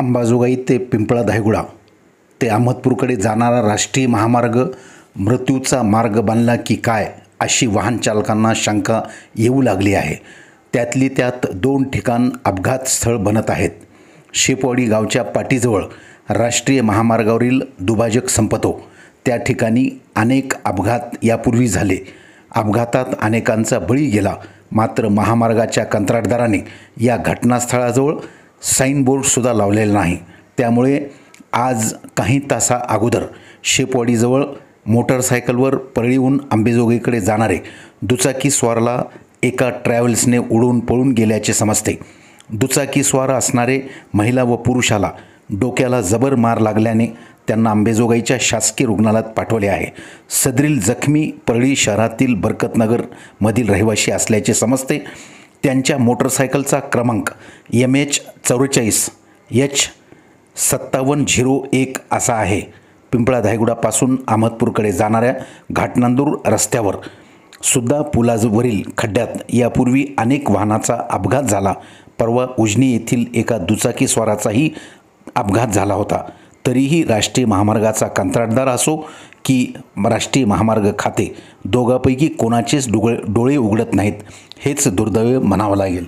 अंबाजोगाई ते पिंपळा धायगुडा ते अहमदपूरकडे जाणारा राष्ट्रीय महामार्ग मृत्यूचा मार्ग बनला की काय अशी वाहन चालकांना शंका येऊ लागली आहे। त्यातली त्यात 2 ठिकाण अपघात स्थळ बनत आहेत। शेपवाडी गावच्या पाटीजवळ राष्ट्रीय महामार्गावरील दुभाजक संपतो त्या ठिकाणी अनेक अपघात यापूर्वी झाले। अपघातात अनेकांचा बळी गेला। मात्र महामार्गाच्या कंत्राटदाराने या घटनास्थळाजवळ साइन बोर्डसुद्धा लावलेला नाही। त्यामुळे आज काही तासा अगोदर शेपवाडीजवळ मोटरसायकलवर परळीहून अंबाजोगाईकडे जाणारे दुचाकीस्वाराला एका ट्रॅव्हल्सने उडवून पळून गेल्याचे समजते। दुचाकीस्वार असणारे महिला व पुरुषाला डोक्याला जबर मार लागल्याने त्यांना अंबाजोगाईच्या शासकीय रुग्णालयात पाठवले आहे। सदरील जखमी परळी शहरातील बरकतनगर मधील रहिवासी असल्याचे समजते। त्यांच्या मोटरसायकलचा क्रमांक MH44H5701 असा आहे। पिंपळा धायगुडापासून अहमदपूरकडे जाणाऱ्या घाटनांदूर रस्त्यावर सुद्धा पुलावरील खड्ड्यात यापूर्वी अनेक वाहनाचा अपघात झाला। परवा उजनी येथील एका दुचाकीस्वाराचाही अपघात झाला होता। तरीही राष्ट्रीय महामार्गाचा कंत्राटदार असो की राष्ट्रीय महामार्ग खाते दोघांपैकी कोणाचेच डोळे उघडत नाहीत, हेच दुर्दैव म्हणावं लागेल।